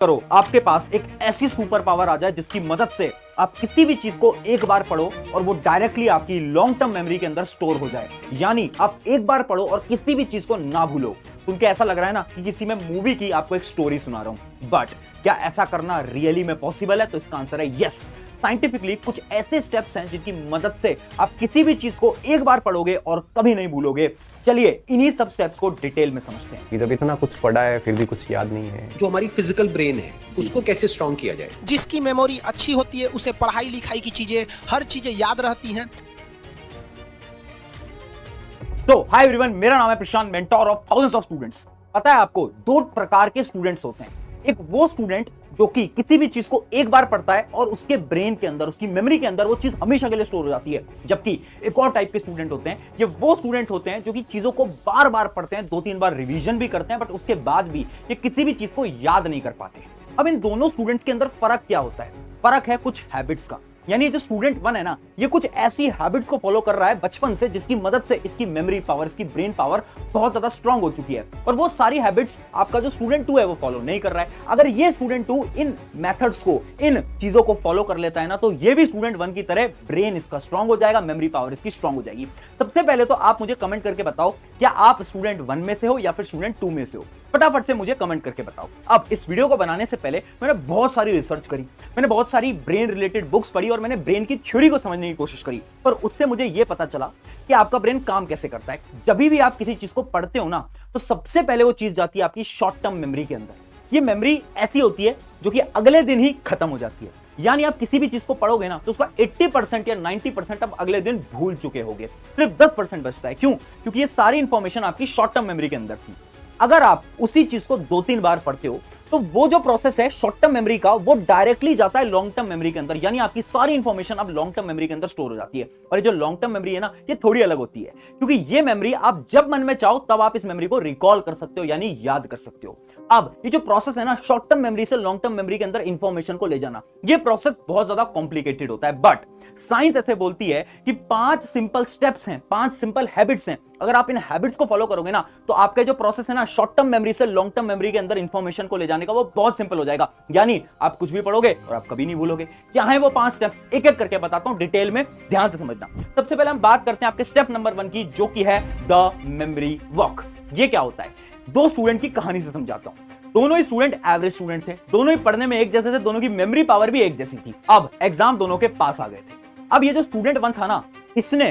करो आपके पास एक ऐसी सुपर पावर आ जाए जिसकी मदद से आप किसी भी चीज को एक बार पढ़ो और वो डायरेक्टली आपकी लॉन्ग टर्म मेमोरी के अंदर स्टोर हो जाए। यानी आप एक बार पढ़ो और किसी भी चीज को ना भूलो। तुमको ऐसा लग रहा है ना कि किसी में मूवी की आपको एक स्टोरी सुना रहा हूं, बट क्या ऐसा करना रियली में पॉसिबल है? तो इसका आंसर है यस। साइंटिफिकली कुछ ऐसे स्टेप्स हैं जिनकी मदद से आप किसी भी चीज को एक बार पढ़ोगे और कभी नहीं भूलोगे। चलिए इन्हीं सब स्टेप्स को डिटेल में समझते हैं। जब इतना कुछ पढ़ा है फिर भी कुछ याद नहीं है। जो हमारी फिजिकल ब्रेन है उसको कैसे स्ट्रॉन्ग किया जाए? जिसकी मेमोरी अच्छी होती है उसे पढ़ाई लिखाई की चीजें, हर चीजें याद रहती हैं। तो हाय एवरीवन, मेरा नाम है Prashant, mentor of thousands of students. पता है आपको दो प्रकार के स्टूडेंट्स होते हैं। एक वो स्टूडेंट जो कि किसी भी चीज को एक बार पढ़ता है और उसके ब्रेन के अंदर, उसकी मेमोरी के अंदर वो चीज हमेशा के लिए स्टोर हो जाती है। जबकि एक और टाइप के स्टूडेंट होते हैं, ये वो स्टूडेंट होते हैं जो कि चीजों को बार बार पढ़ते हैं, 2-3 बार रिवीजन भी करते हैं, बट उसके बाद भी ये किसी भी चीज को याद नहीं कर पाते। अब इन दोनों स्टूडेंट्स के अंदर फर्क क्या होता है? फर्क है कुछ हैबिट्स का। यानी जो स्टूडेंट 1 है ना, ये कुछ ऐसी हैबिट्स को फॉलो कर रहा है बचपन से जिसकी मदद से इसकी मेमोरी पावर, इसकी ब्रेन पावर बहुत ज्यादा स्ट्रांग हो चुकी है। और वो सारी हैबिट्स आपका जो स्टूडेंट 2 है वो फॉलो नहीं कर रहा है। अगर ये स्टूडेंट 2 इन मेथड्स को, इन चीजों को फॉलो कर लेता है ना, तो ये भी स्टूडेंट 1 की तरह ब्रेन इसका स्ट्रांग हो जाएगा, मेमोरी पावर इसकी स्ट्रांग हो जाएगी। सबसे पहले तो आप मुझे कमेंट करके बताओ, क्या आप स्टूडेंट 1 में से हो या फिर स्टूडेंट 2 में से हो? फटाफट से मुझे कमेंट करके बताओ। अब इस वीडियो को बनाने से पहले मैंने बहुत सारी रिसर्च करी, मैंने बहुत सारी ब्रेन रिलेटेड बुक्स पढ़ी और मैंने ब्रेन की थ्योरी को समझने की कोशिश करी। पर उससे मुझे यह पता चला कि आपका ब्रेन काम कैसे करता है। जब भी आप किसी चीज को पढ़ते हो ना, तो सबसे पहले वो चीज जाती है आपकी शॉर्ट टर्म मेमोरी के अंदर। ये मेमोरी ऐसी होती है जो कि अगले दिन ही खत्म हो जाती है। यानी आप किसी भी चीज को पढ़ोगे ना, तो उसका 80% या 90% आप अगले दिन भूल चुके होगे। सिर्फ 10% बचता है। क्यों? क्योंकि ये सारी इंफॉर्मेशन आपकी शॉर्ट टर्म मेमोरी के अंदर थी। अगर आप उसी चीज को 2-3 बार पढ़ते हो तो वो जो प्रोसेस है शॉर्ट टर्म मेमोरी का, वो डायरेक्टली जाता है लॉन्ग टर्म मेमोरी के अंदर। यानी आपकी सारी इंफॉर्मेशन अब लॉन्ग टर्म मेमोरी के अंदर स्टोर हो जाती है। और ये जो लॉन्ग टर्म मेमोरी है ना, ये थोड़ी अलग होती है, क्योंकि ये मेमोरी आप जब मन में चाहो तब आप इस मेमोरी को रिकॉल कर सकते हो, यानी याद कर सकते हो। अब ये जो प्रोसेस है ना, शॉर्ट टर्म मेमोरी से लॉन्ग टर्म मेमोरी के अंदर इंफॉर्मेशन को ले जाना, ये प्रोसेस बहुत ज्यादा कॉम्प्लिकेटेड होता है। बट साइंस ऐसे बोलती है कि 5 सिंपल स्टेप्स हैं, 5 सिंपल हैबिट्स हैं। अगर आप इन हैबिट्स को फॉलो करोगे ना, तो आपका जो प्रोसेस है ना, शॉर्ट टर्म मेमोरी से लॉन्ग टर्म मेमोरी के अंदर इंफॉर्मेशन को ले जाने का, वो बहुत सिंपल हो जाएगा। यानी आप कुछ भी पढ़ोगे और आप कभी नहीं भूलोगे। क्या है वो 5 स्टेप्स? एक एक करके बताता हूं, डिटेल में ध्यान से समझना। सबसे पहले हम बात करते हैं आपके स्टेप नंबर 1 की, जो कि है द मेमोरी वॉक। ये क्या होता है? 2 स्टूडेंट की कहानी से समझाता हूं। दोनों ही स्टूडेंट एवरेज स्टूडेंट थे, दोनों ही पढ़ने में एक जैसे थे, दोनों की मेमोरी पावर भी एक जैसी थी। अब एग्जाम दोनों के पास आ गए थे। अब ये जो स्टूडेंट 1 था ना, इसने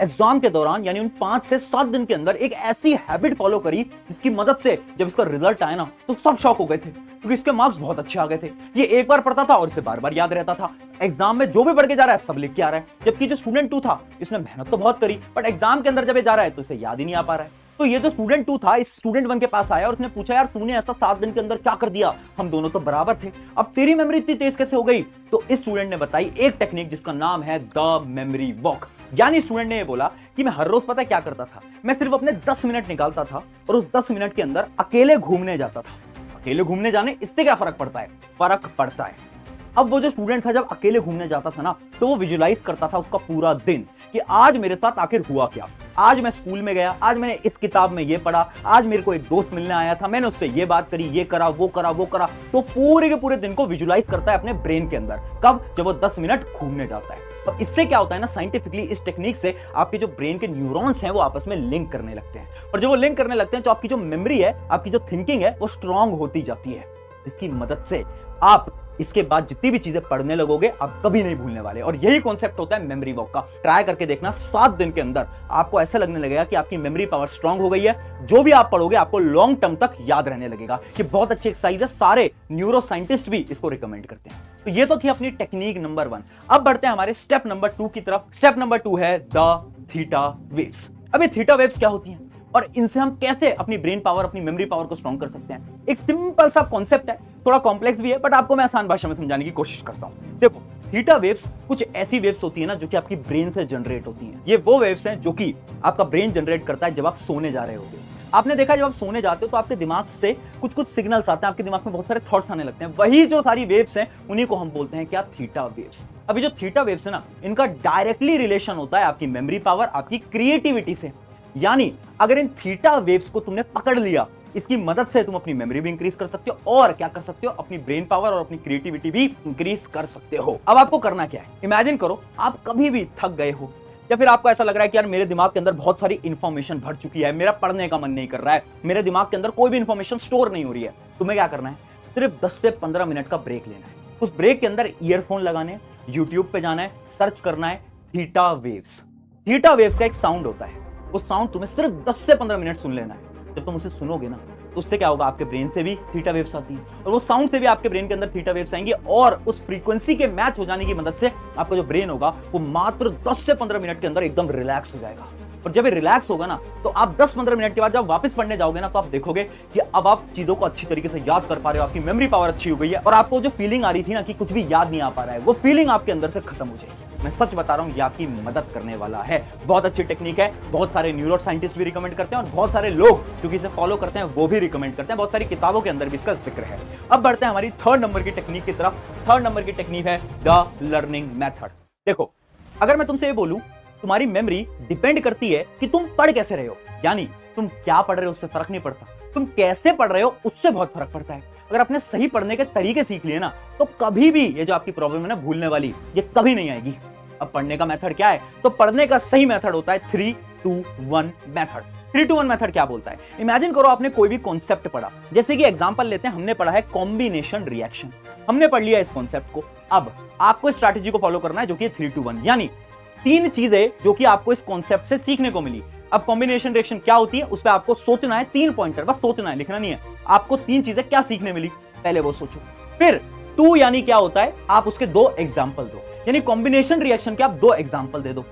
एग्जाम के दौरान यानी उन 5 से 7 दिन के अंदर एक ऐसी हैबिट फॉलो करी जिसकी मदद से जब इसका रिजल्ट आया ना, तो सब शॉक हो गए थे, क्योंकि इसके मार्क्स बहुत अच्छे आ गए थे। ये एक बार पढ़ता था और इसे बार बार याद रहता था। एग्जाम में जो भी पढ़ के जा रहा है सब लिख के आ रहा है। जबकि जो स्टूडेंट 2 था, इसने मेहनत तो बहुत करी, बट एग्जाम के अंदर जब ये जा रहा है तो इसे याद ही नहीं आ पा रहा है। तो ये जो स्टूडेंट 2 था, इस स्टूडेंट 1 के पास आया और उसने पूछा, यार तूने ऐसा 7 दिन के अंदर क्या कर दिया? हम दोनों तो बराबर थे, अब तेरी मेमोरी इतनी तेज कैसे हो गई? तो इस स्टूडेंट ने बताई एक टेक्निक जिसका नाम है द मेमोरी वॉक। यानी स्टूडेंट ने ये बोला कि मैं हर रोज पता है क्या करता था, मैं सिर्फ अपने 10 मिनट निकालता था और उस 10 मिनट के अंदर अकेले घूमने जाता था। अकेले घूमने जाने इससे क्या फर्क पड़ता है? फर्क पड़ता है। अब वो जो स्टूडेंट था, जब अकेले घूमने जाता था ना, तो वो विजुलाइज करता था उसका पूरा दिन कि आज मेरे साथ आखिर हुआ क्या। आज मैं स्कूल में गया, आज मैंने इस किताब में ये पढ़ा, आज मेरे को एक दोस्त मिलने आया था, मैंने उससे ये बात करी, ये करा, वो करा, वो करा। तो पूरे के पूरे दिन को विजुलाइज करता है अपने ब्रेन के अंदर। कब? जब वो 10 मिनट घूमने जाता है। अब इससे क्या होता है ना, साइंटिफिकली इस टेक्निक से आपके जो ब्रेन के न्यूरॉन्स हैं वो आपस में लिंक करने लगते हैं। और जब वो लिंक करने लगते हैं तो आपकी जो मेमोरी है, आपकी जो थिंकिंग है, वो स्ट्रांग होती जाती है। इसकी मदद से आप इसके बाद जितनी भी चीजें पढ़ने लगोगे आप कभी नहीं भूलने वाले। और यही कॉन्सेप्ट होता है मेमोरी वॉक का। ट्राई करके देखना, 7 दिन के अंदर आपको ऐसा लगने लगेगा कि आपकी मेमोरी पावर स्ट्रांग हो गई है। जो भी आप पढ़ोगे आपको लॉन्ग टर्म तक याद रहने लगेगा। कि बहुत अच्छी एक्सरसाइज है, सारे न्यूरो साइंटिस्ट भी इसको रिकमेंड करते हैं। तो ये तो थी अपनी टेक्निक नंबर 1। अब बढ़ते हैं हमारे स्टेप नंबर 2 की तरफ। स्टेप नंबर 2 है द थीटा वेव्स। अब ये थीटा वेव्स क्या होती हैं और इनसे हम कैसे अपनी ब्रेन पावर, अपनी मेमोरी पावर को स्ट्रॉन्ग कर सकते हैं? एक सिंपल सा कॉन्सेप्ट है, थोड़ा कॉम्प्लेक्स भी है, बट आपको मैं आसान भाषा में समझाने की कोशिश करता हूं। देखो, थीटा वेव्स कुछ ऐसी वेव्स होती है ना जो कि आपकी ब्रेन से जनरेट होती हैं। ये वो वेव्स हैं जो कि आपका ब्रेन जनरेट करता है जब आप सोने जा रहे होते हो। आपने देखा जब आप सोने जाते हो तो आपके दिमाग से कुछ कुछ सिग्नल्स आते हैं, आपके दिमाग में बहुत सारे थॉट्स आने लगते हैं। वही जो सारी वेव्स हैं उन्हीं को हम बोलते हैं क्या? Theta waves. अभी जो थीटा वेव्स है ना, इनका डायरेक्टली रिलेशन होता है आपकी मेमोरी पावर, आपकी क्रिएटिविटी से। यानी अगर इन थीटा वेव्स को तुमने पकड़ लिया इसकी मदद से तुम अपनी मेमोरी भी इंक्रीज कर सकते हो और क्या कर सकते हो, अपनी ब्रेन पावर और अपनी क्रिएटिविटी भी इंक्रीज कर सकते हो। अब आपको करना क्या है, इमेजिन करो आप कभी भी थक गए हो या फिर आपको ऐसा लग रहा है कि यार मेरे दिमाग के अंदर बहुत सारी इंफॉर्मेशन भर चुकी है, मेरा पढ़ने का मन नहीं कर रहा है, मेरे दिमाग के अंदर कोई भी इंफॉर्मेशन स्टोर नहीं हो रही है। तुम्हें क्या करना है, सिर्फ 10 से 15 मिनट का ब्रेक लेना है। उस ब्रेक के अंदर ईयरफोन लगाने, यूट्यूब पे जाना है, सर्च करना है थीटा वेव्स। थीटा वेव्स का एक साउंड होता है, वो साउंड तुम्हें सिर्फ 10 से 15 मिनट सुन लेना है। जब तुम उसे सुनोगे ना तो उससे क्या होगा, आपके ब्रेन से भी थीटा वेव्स आती है और वो साउंड से भी आपके ब्रेन के अंदर थीटा वेव्स आएंगी और उस फ्रीक्वेंसी के मैच हो जाने की मदद से आपका जो ब्रेन होगा वो मात्र 10 से 15 मिनट के अंदर एकदम रिलैक्स हो जाएगा। और जब ये रिलैक्स होगा ना तो आप 10-15 मिनट के बाद जब वापस पढ़ने जाओगे ना तो आप देखोगे कि अब आप चीजों को अच्छी तरीके से याद कर पा रहे हो, आपकी मेमोरी पावर अच्छी हो गई है और आपको जो फीलिंग आ रही थी ना कि कुछ भी याद नहीं आ पा रहा है, वो फीलिंग आपके अंदर से खत्म हो जाएगी। मैं सच बता रहा हूं, ये आपकी मदद करने वाला है। बहुत अच्छी टेक्निक है, बहुत सारे न्यूरो साइंटिस्ट भी रिकमेंड करते हैं और बहुत सारे लोग क्योंकि इसे फॉलो करते हैं वो भी रिकमेंड करते हैं, बहुत सारी किताबों के अंदर भी इसका जिक्र है। अब बढ़ते हैं हमारी 3rd नंबर की टेक्निक की तरफ। 3rd नंबर की टेक्निक है द लर्निंग मेथड। देखो, अगर मैं तुमसे ये बोलूं तुम्हारी मेमोरी डिपेंड करती है कि तुम पढ़ कैसे रहे हो, यानी तुम क्या पढ़ रहे हो उससे फर्क नहीं पड़ता, तुम कैसे पढ़ रहे हो उससे बहुत फर्क पड़ता है। अगर आपने सही पढ़ने के तरीके सीख लिए ना तो कभी भी ये जो आपकी प्रॉब्लम है ना भूलने वाली, ये कभी नहीं आएगी। अब पढ़ने का मेथड क्या है, तो पढ़ने का सही मेथड होता है 3-2-1 मेथड। 3-2-1 मेथड क्या बोलता है, इमेजिन करो आपने कोई भी कॉन्सेप्ट पढ़ा, जैसे कि एग्जांपल लेते हैं, हमने पढ़ा है कॉम्बिनेशन रिएक्शन, हमने पढ़ लिया इस कॉन्सेप्ट को। अब आपको स्ट्रैटेजी को फॉलो करना है जो कि 3-2-1, यानी 3 चीजें जो कि आपको इस कॉन्सेप्ट से सीखने को मिली। अब कॉम्बिनेशन रिएक्शन क्या होती है उस पर आपको सोचना है, 3 पॉइंटर, बस सोचना है, लिखना नहीं है। आपको 3 चीजें क्या सीखने मिली पहले वो सोचो। फिर 2 यानी क्या होता है, आप उसके 2 एग्जाम्पल दो, यानी कॉम्बिनेशन रिएक्शन के आप 2 एग्जाम्पल दे दो।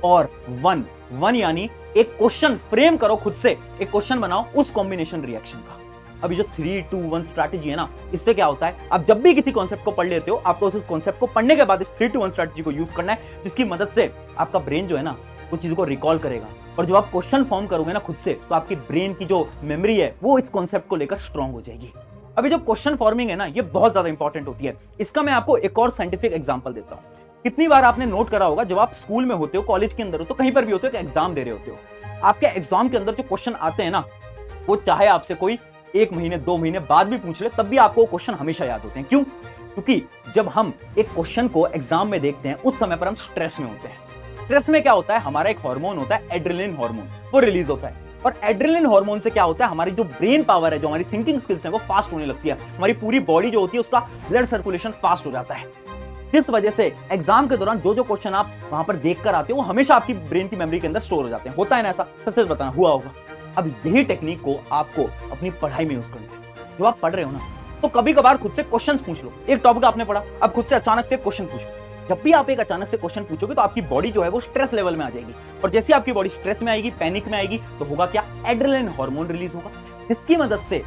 और 1 यानी एक क्वेश्चन फ्रेम करो, खुद से एक क्वेश्चन बनाओ उस कॉम्बिनेशन रिएक्शन का। अभी जो 3-2-1 स्ट्रैटेजी है ना, इससे क्या होता है, आप जब भी किसी कॉन्सेप्ट को पढ़ लेते हो आपको उस कॉन्सेप्ट को पढ़ने के बाद इस 3-2-1 स्ट्रैटेजी को यूज करना है, जिसकी मदद से आपका ब्रेन जो है ना वो चीजों को रिकॉल करेगा। और जब आप क्वेश्चन फॉर्म करोगे ना खुद से, तो आपकी ब्रेन की जो मेमोरी है वो इस कॉन्सेप्ट को लेकर स्ट्रांग हो जाएगी। अभी जो क्वेश्चन फॉर्मिंग है ना, ये बहुत ज्यादा इंपॉर्टेंट होती है। इसका मैं आपको एक और साइंटिफिक एग्जांपल देता हूं। कितनी बार आपने नोट करा होगा, जब आप स्कूल में होते हो, कॉलेज के अंदर हो, तो कहीं पर भी होते हो कि एग्जाम दे रहे होते हो, आपके एग्जाम के अंदर जो क्वेश्चन आते हैं ना, वो चाहे आपसे कोई 1 महीने 2 महीने बाद भी पूछ ले, तब भी आपको क्वेश्चन हमेशा याद होते हैं। क्यों? क्योंकि जब हम एक क्वेश्चन को एग्जाम में देखते हैं उस समय पर हम स्ट्रेस में होते हैं। स्ट्रेस में क्या होता है, हमारा एक हार्मोन होता है एड्रेनलिन हार्मोन, वो रिलीज होता है। और एड्रेनलिन हार्मोन से क्या होता है, हमारी जो ब्रेन पावर है, जो हमारी थिंकिंग स्किल्स है, वो फास्ट होने लगती है। हमारी पूरी बॉडी जो होती है उसका ब्लड सर्कुलेशन फास्ट हो जाता है, जिस वजह से एग्जाम के दौरान जो जो क्वेश्चन आप वहां पर देखकर आते हो वो हमेशा आपकी ब्रेन की मेमोरी के अंदर स्टोर हो जाते हैं। होता है ना ऐसा? सच बताना, हुआ होगा। अब यही टेक्निक को आपको अपनी पढ़ाई में यूज करना है। जब आप पढ़ रहे हो ना तो कभी कभार खुद से क्वेश्चंस पूछ लो। एक टॉपिक आपने पढ़ा, अब खुद से अचानक से क्वेश्चन पूछो। जब भी आप एक अचानक से क्वेश्चन पूछोगे तो आपकी बॉडी जो है वो स्ट्रेस लेवल में आ जाएगी, और जैसे आपकी बॉडी स्ट्रेस में आएगी, पैनिक में आएगी, तो होगा क्या, एड्रेनलिन हार्मोन रिलीज होगा, जिसकी मदद से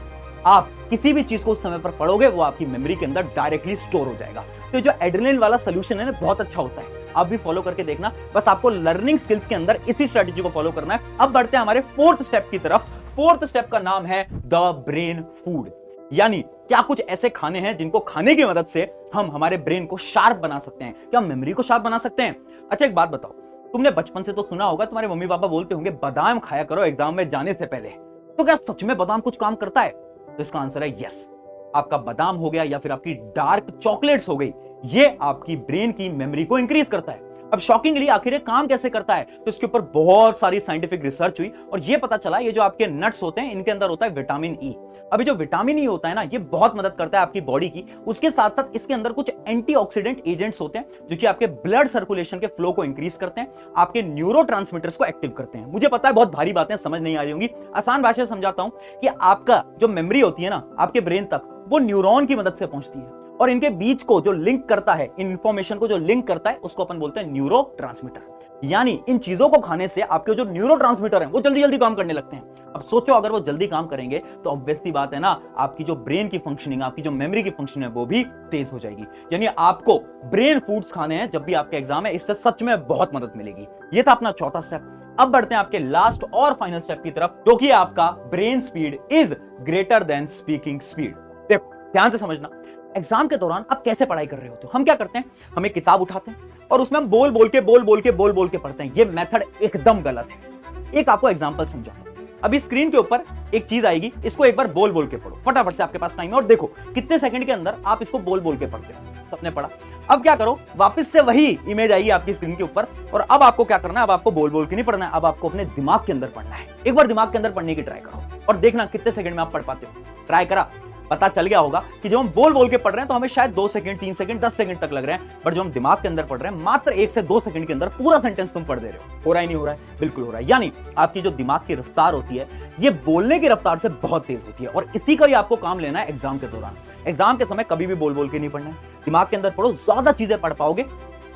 आप किसी भी चीज को उस समय पर पढ़ोगे वो आपकी मेमोरी के अंदर डायरेक्टली स्टोर हो जाएगा। तो जो एड्रेनलिन वाला सोल्यूशन है ना, बहुत अच्छा होता है, आप भी फॉलो करके देखना। बस आपको लर्निंग स्किल्स के अंदर इसी स्ट्रेटेजी को फॉलो करना है। अब बढ़ते हैं हमारे 4th स्टेप की तरफ। 4th स्टेप का नाम है द ब्रेन फूड, यानी क्या कुछ ऐसे खाने हैं जिनको खाने की मदद से हम हमारे ब्रेन को शार्प बना सकते हैं, क्या मेमोरी को शार्प बना सकते हैं। अच्छा एक बात बताओ, तुमने बचपन से तो सुना होगा, तुम्हारे मम्मी पापा बोलते होंगे बादाम खाया करो एग्जाम में जाने से पहले, तो क्या सच में बादाम कुछ काम करता है? तो इसका आंसर है यस। आपका बादाम हो गया या फिर आपकी डार्क चॉकलेट्स हो गई, ये आपकी ब्रेन की मेमोरी को इंक्रीज करता है। अब शॉकिंगली आखिर ये काम कैसे करता है, तो इसके ऊपर बहुत सारी साइंटिफिक रिसर्च हुई और ये पता चला ये जो आपके नट्स होते हैं इनके अंदर होता है विटामिन ई। अभी जो विटामिन ई होता है ना, ये बहुत मदद करता है आपकी बॉडी की। उसके साथ साथ इसके अंदर कुछ एंटीऑक्सीडेंट एजेंट्स होते हैं जो कि आपके ब्लड सर्कुलेशन के फ्लो को इंक्रीज करते हैं, आपके न्यूरोट्रांसमीटर्स को एक्टिव करते हैं। मुझे पता है बहुत भारी बातें समझ नहीं आ रही होंगी, आसान भाषा में समझाता हूं कि आपका जो मेमोरी होती है ना आपके ब्रेन तक, वो न्यूरॉन की मदद से पहुंचती है और इनके बीच को जो लिंक करता है, इन इंफॉर्मेशन को जो लिंक करता है, उसको अपन बोलते हैं न्यूरोट्रांसमीटर। यानी इन चीजों को खाने से आपके जो न्यूरोट्रांसमीटर हैं वो जल्दी जल्दी काम करने लगते हैं। अब सोचो अगर वो जल्दी काम करेंगे तो ऑब्वियसली बात है ना, आपकी जो ब्रेन की फंक्शनिंग, आपकी जो मेमोरी की फंक्शनिंग है वो भी तेज हो जाएगी। यानी आपको ब्रेन फूड्स खाने हैं जब भी आपके एग्जाम है, इससे सच में बहुत मदद मिलेगी। ये था अपना 4था स्टेप। अब बढ़ते हैं आपके लास्ट और फाइनल स्टेप की तरफ, जो कि आपका brain speed is greater than speaking speed. देखो ध्यान से समझना, एग्जाम के दौरान आप कैसे पढ़ाई कर रहे होते हो। हम क्या करते हैं, हम एक किताब उठाते हैं और उसमें हम बोल बोल के पढ़ते हैं। ये मेथड एकदम गलत है। एक आपको एग्जांपल समझाता हूं। अभी स्क्रीन के ऊपर एक चीज आएगी, इसको एक बार बोल बोल के पढ़ो फटाफट से, आपके पास टाइम है और देखो कितने सेकंड के अंदर आप इसको बोल बोल के पढ़ते हो। सबने पढ़ा। अब क्या करो, वापस से वही इमेज आएगी आपकी स्क्रीन के ऊपर और अब आपको क्या करना है, अब आपको बोल बोल के नहीं पढ़ना है, अब आपको अपने दिमाग के अंदर पढ़ना है। एक बार दिमाग के अंदर पढ़ने की ट्राई करो और देखना कितने सेकंड में आप पढ़ पाते हो। ट्राई करा, पता चल गया होगा कि जब हम बोल बोल के पढ़ रहे हैं तो हमें शायद 2 सेकंड 3 सेकंड 10 सेकंड तक लग रहे हैं, बट जब हम दिमाग के अंदर पढ़ रहे हैं मात्र 1 से 2 सेकंड के अंदर पूरा सेंटेंस तुम पढ़ दे रहे हो रहा है नहीं हो रहा है? बिल्कुल हो रहा है। यानी आपकी जो दिमाग की रफ्तार होती है ये बोलने की रफ्तार से बहुत तेज होती है और इसी का ही आपको काम लेना है एग्जाम के दौरान। एग्जाम के समय कभी भी बोल बोल के नहीं पढ़ना है, दिमाग के अंदर पढ़ो, ज्यादा चीजें पढ़ पाओगे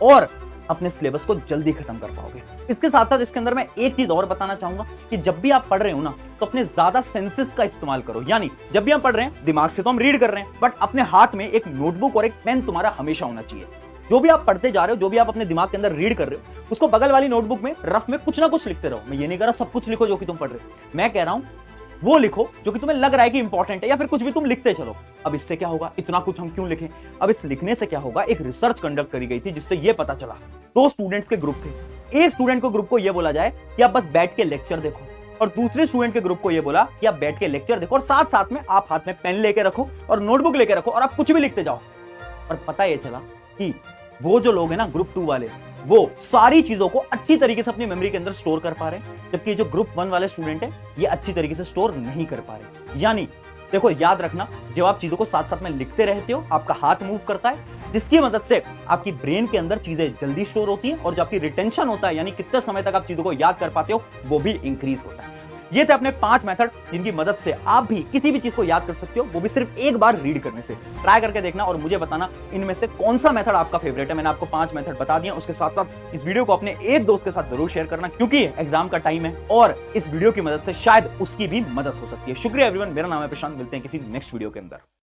और अपने सिलेबस को जल्दी खत्म कर पाओगे। इसके साथ साथ इसके अंदर मैं एक चीज और बताना चाहूंगा कि जब भी आप पढ़ रहे हो ना तो अपने ज्यादा सेंसेस का इस्तेमाल करो। यानी जब भी हम पढ़ रहे हैं दिमाग से तो हम रीड कर रहे हैं, बट अपने हाथ में एक नोटबुक और एक पेन तुम्हारा हमेशा होना चाहिए। जो भी आप पढ़ते जा रहे हो, जो भी आप अपने दिमाग के अंदर रीड कर रहे हो, उसको बगल वाली नोटबुक में रफ में कुछ ना कुछ लिखते रहो। मैं ये नहीं कह रहा सब कुछ लिखो जो कि तुम पढ़ रहे हो, मैं कह रहा हूं वो लिखो जो कि तुम्हें लग रहा है कि इंपॉर्टेंट है, या फिर कुछ भी तुम लिखते चलो। अब इससे क्या होगा, इतना कुछ हम क्यों लिखें? अब इस लिखने से क्या होगा, एक रिसर्च कंडक्ट करी गई थी जिससे यह पता चला, 2 स्टूडेंट्स के ग्रुप थे। एक स्टूडेंट को ग्रुप को यह बोला जाए कि आप बस बैठ के लेक्चर देखो और दूसरे स्टूडेंट के ग्रुप को यह बोला कि आप बैठ के लेक्चर देखो और साथ साथ में आप हाथ में पेन लेके रखो और नोटबुक लेके रखो और आप कुछ भी लिखते जाओ। और पता यह चला कि वो जो लोग हैं ना ग्रुप 2 वाले, वो सारी चीजों को अच्छी तरीके से अपनी मेमोरी के अंदर स्टोर कर पा रहे हैं, जबकि जो ग्रुप 1 वाले स्टूडेंट है ये अच्छी तरीके से स्टोर नहीं कर पा रहे। यानी देखो, याद रखना, जब आप चीजों को साथ साथ में लिखते रहते हो आपका हाथ मूव करता है, जिसकी मदद से आपकी ब्रेन के अंदर चीजें जल्दी स्टोर होती हैं और जो आपकी रिटेंशन होता है, यानी कितने समय तक आप चीजों को याद कर पाते हो, वो भी इंक्रीज होता है। ये थे अपने 5 मेथड जिनकी मदद से आप भी किसी भी चीज को याद कर सकते हो, वो भी सिर्फ एक बार रीड करने से। ट्राई करके देखना और मुझे बताना इनमें से कौन सा मेथड आपका फेवरेट है। मैंने आपको 5 मेथड बता दिया, उसके साथ साथ इस वीडियो को अपने एक दोस्त के साथ जरूर शेयर करना, क्योंकि एग्जाम का टाइम है और इस वीडियो की मदद से शायद उसकी भी मदद हो सकती है। शुक्रिया एवरीवन, मेरा नाम है प्रशांत, मिलते हैं किसी नेक्स्ट वीडियो के अंदर।